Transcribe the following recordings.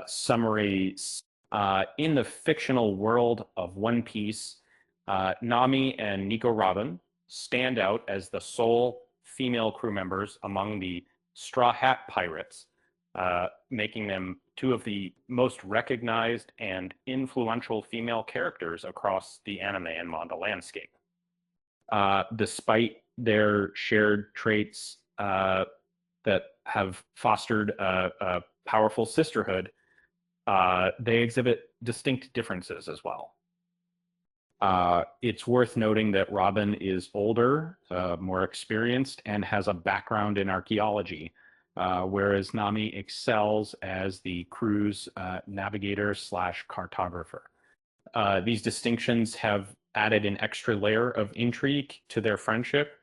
summary. In the fictional world of One Piece, Nami and Nico Robin stand out as the sole female crew members among the Straw Hat Pirates, making them two of the most recognized and influential female characters across the anime and manga landscape. Despite their shared traits that have fostered a powerful sisterhood, they exhibit distinct differences as well. It's worth noting that Robin is older, more experienced, and has a background in archaeology, whereas Nami excels as the crew's navigator slash cartographer. These distinctions have added an extra layer of intrigue to their friendship,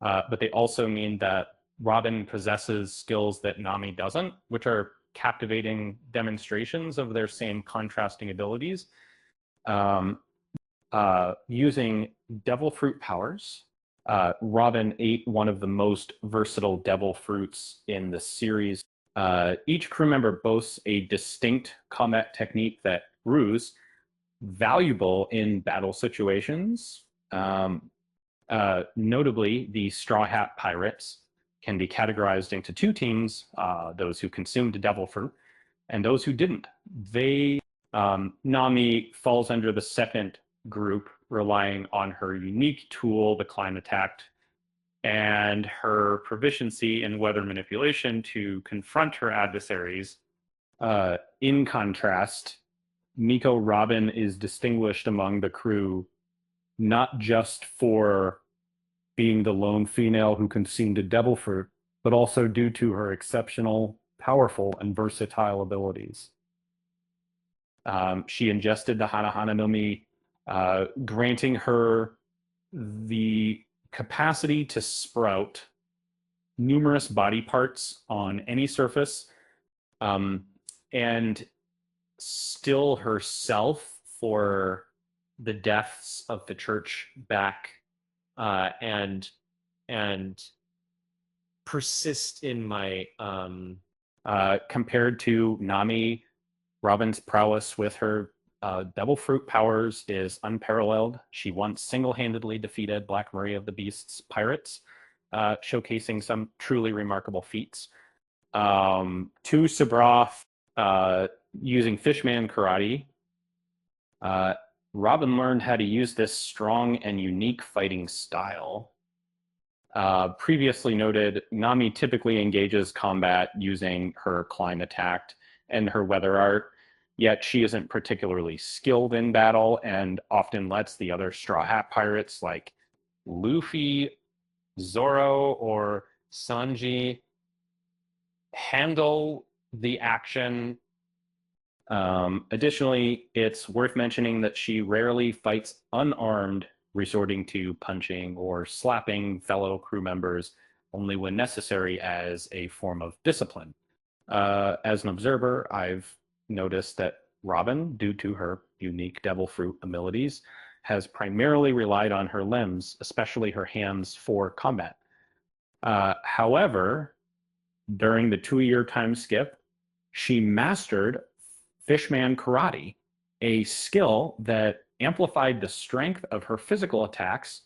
but they also mean that Robin possesses skills that Nami doesn't, which are captivating demonstrations of their same contrasting abilities. Using devil fruit powers, Robin ate one of the most versatile devil fruits in the series. Each crew member boasts a distinct combat technique that proves valuable in battle situations. Notably, the Straw Hat Pirates can be categorized into two teams, those who consumed devil fruit and those who didn't. Nami falls under the second group, relying on her unique tool, the climb attack, and her proficiency in weather manipulation to confront her adversaries. In contrast, Nico Robin is distinguished among the crew not just for being the lone female who consumed a devil fruit, but also due to her exceptional, powerful, and versatile abilities. She ingested the Hana no Mi, granting her the capacity to sprout numerous body parts on any surface, and still herself for the deaths of the church back, and persist in my compared to Nami, Robin's prowess with her devil fruit powers is unparalleled. She once single-handedly defeated Black Maria of the Beast's pirates, showcasing some truly remarkable feats. To Sabroth, using Fishman karate, Robin learned how to use this strong and unique fighting style. Previously noted, Nami typically engages combat using her climb attack and her weather art, yet she isn't particularly skilled in battle and often lets the other Straw Hat Pirates like Luffy, Zoro, or Sanji handle the action. Additionally, it's worth mentioning that she rarely fights unarmed, resorting to punching or slapping fellow crew members only when necessary as a form of discipline. As an observer, I've noticed that Robin, due to her unique devil fruit abilities, has primarily relied on her limbs, especially her hands, for combat. However, during the 2-year time skip, she mastered Fishman karate, a skill that amplified the strength of her physical attacks.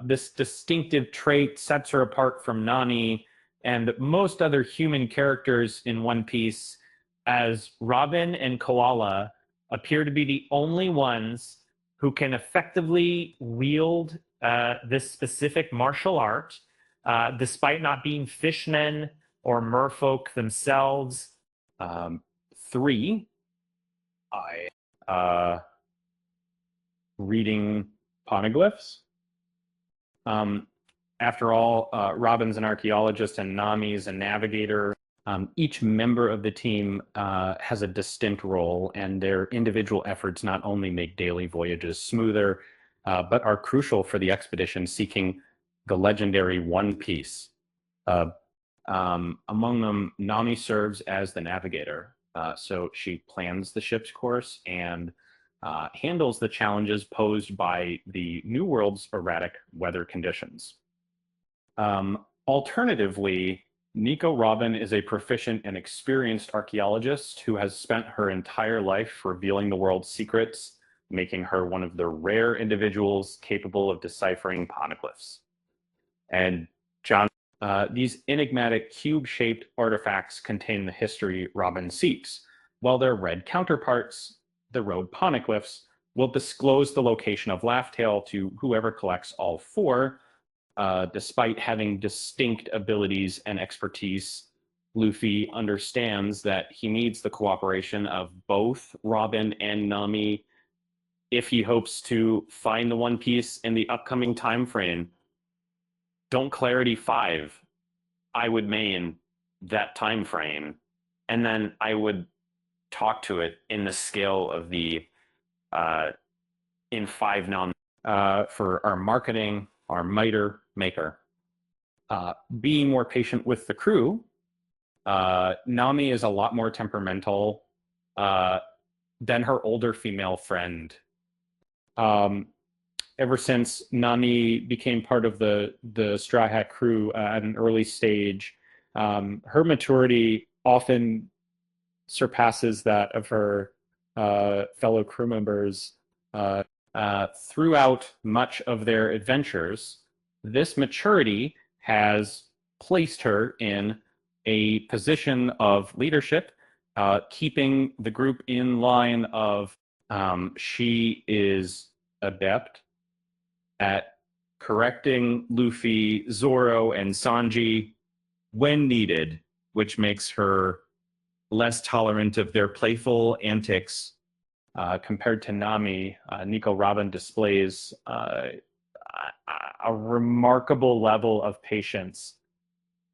This distinctive trait sets her apart from Nani and most other human characters in One Piece, as Robin and Koala appear to be the only ones who can effectively wield this specific martial art, despite not being fishmen or merfolk themselves. 3, reading poneglyphs. After all, Robin's an archaeologist and Nami's a navigator. Each member of the team has a distinct role, and their individual efforts not only make daily voyages smoother, but are crucial for the expedition seeking the legendary One Piece. Among them, Nami serves as the navigator, so she plans the ship's course and handles the challenges posed by the New World's erratic weather conditions. Alternatively, Nico Robin is a proficient and experienced archaeologist who has spent her entire life revealing the world's secrets, making her one of the rare individuals capable of deciphering poneglyphs. And John, these enigmatic cube-shaped artifacts contain the history Robin seeks, while their red counterparts, the road poneglyphs, will disclose the location of Laugh-Tale to whoever collects all four. Despite having distinct abilities and expertise, Luffy understands that he needs the cooperation of both Robin and Nami if he hopes to find the One Piece in the upcoming time frame. Don't Clarity 5, I would main that time frame, and then I would talk to it in the scale of the in 5 non for our marketing, our miter maker. Being more patient with the crew, Nami is a lot more temperamental than her older female friend. Ever since Nami became part of the Straw Hat crew at an early stage, her maturity often surpasses that of her fellow crew members. Throughout much of their adventures, this maturity has placed her in a position of leadership, keeping the group in line of she is adept at correcting Luffy, Zoro, and Sanji when needed, which makes her less tolerant of their playful antics. Compared to Nami, Nico Robin displays a remarkable level of patience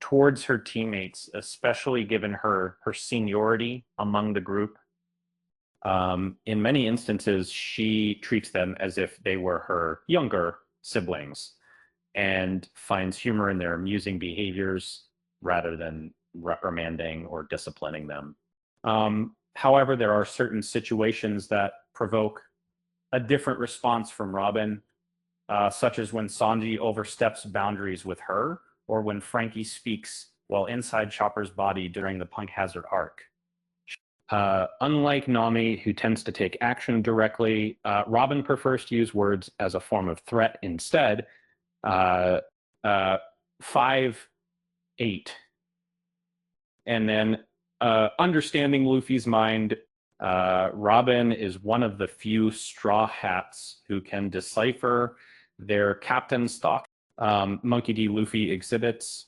towards her teammates, especially given her seniority among the group. In many instances, she treats them as if they were her younger siblings and finds humor in their amusing behaviors rather than reprimanding or disciplining them. However, there are certain situations that provoke a different response from Robin, such as when Sanji oversteps boundaries with her, or when Frankie speaks while inside Chopper's body during the Punk Hazard arc. Unlike Nami, who tends to take action directly, Robin prefers to use words as a form of threat instead. 5-8. And then understanding Luffy's mind, Robin is one of the few Straw Hats who can decipher their captain's thoughts. Monkey D. Luffy exhibits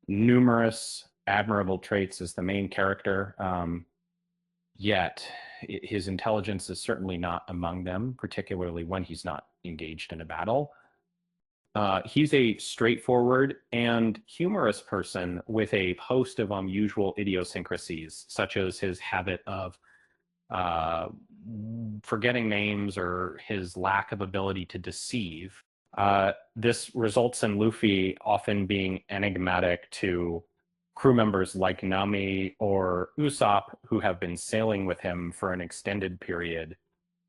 numerous admirable traits as the main character, yet his intelligence is certainly not among them, particularly when he's not engaged in a battle. He's a straightforward and humorous person with a host of unusual idiosyncrasies, such as his habit of forgetting names or his lack of ability to deceive. This results in Luffy often being enigmatic to crew members like Nami or Usopp, who have been sailing with him for an extended period,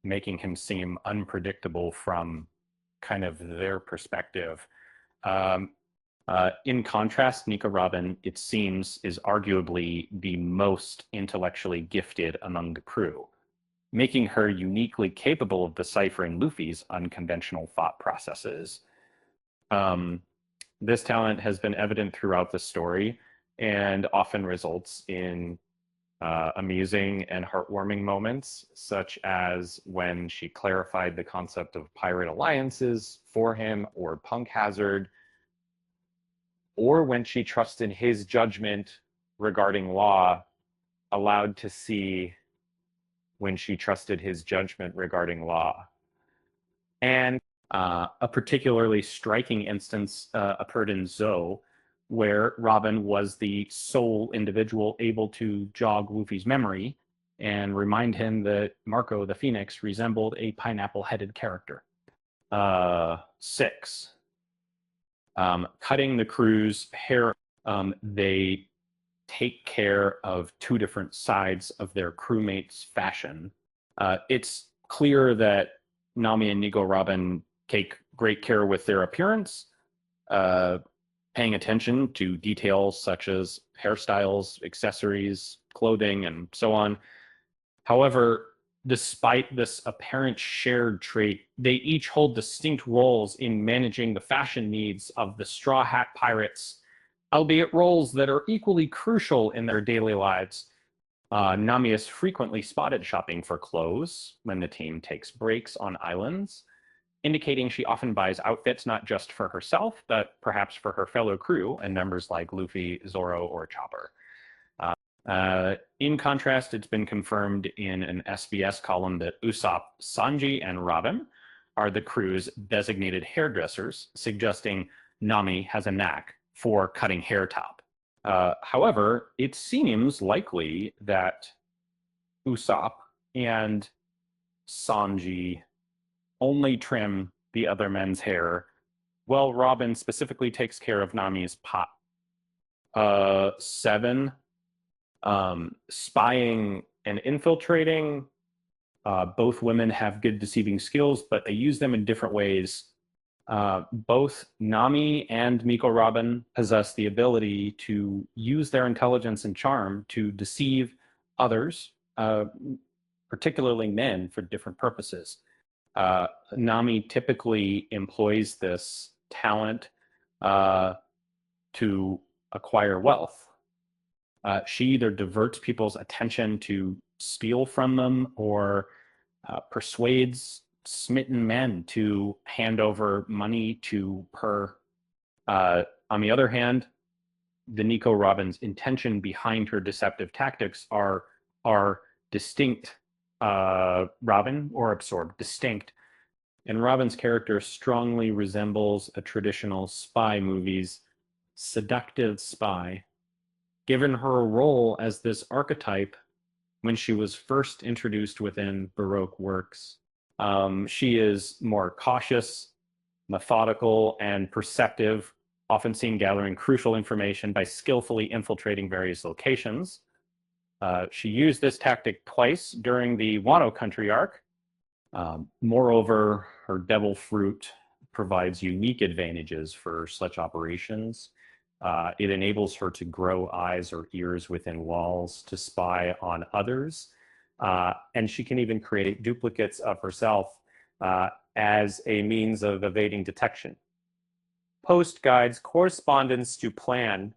making him seem unpredictable from kind of their perspective. In contrast, Nico Robin, it seems, is arguably the most intellectually gifted among the crew, making her uniquely capable of deciphering Luffy's unconventional thought processes. This talent has been evident throughout the story and often results in amusing and heartwarming moments, such as when she clarified the concept of pirate alliances for him or Punk Hazard, or when she trusted his judgment regarding law, allowed to see when she trusted his judgment regarding law. And a particularly striking instance occurred in Zoe, where Robin was the sole individual able to jog Luffy's memory and remind him that Marco the Phoenix resembled a pineapple-headed character. 6. Cutting the crew's hair. They take care of two different sides of their crewmates' fashion. It's clear that Nami and Nico Robin take great care with their appearance, paying attention to details such as hairstyles, accessories, clothing, and so on. However, despite this apparent shared trait, they each hold distinct roles in managing the fashion needs of the Straw Hat Pirates, albeit roles that are equally crucial in their daily lives. Nami is frequently spotted shopping for clothes when the team takes breaks on islands, indicating she often buys outfits not just for herself, but perhaps for her fellow crew and members like Luffy, Zoro, or Chopper. In contrast, it's been confirmed in an SBS column that Usopp, Sanji, and Robin are the crew's designated hairdressers, suggesting Nami has a knack for cutting hair top. However, it seems likely that Usopp and Sanji only trim the other men's hair, while Robin specifically takes care of Nami's pot. 7, spying and infiltrating. Both women have good deceiving skills, but they use them in different ways. Both Nami and Nico Robin possess the ability to use their intelligence and charm to deceive others, particularly men, for different purposes. Nami typically employs this talent to acquire wealth. She either diverts people's attention to steal from them or persuades smitten men to hand over money to her. On the other hand, the Nico Robin's intention behind her deceptive tactics are distinct. Robin, or absorbed, distinct. And Robin's character strongly resembles a traditional spy movie's seductive spy, given her role as this archetype when she was first introduced within Baroque works. She is more cautious, methodical, and perceptive, often seen gathering crucial information by skillfully infiltrating various locations. She used this tactic twice during the Wano Country arc. Moreover, her devil fruit provides unique advantages for such operations. It enables her to grow eyes or ears within walls to spy on others. And she can even create duplicates of herself as a means of evading detection. Post guides correspondence to plan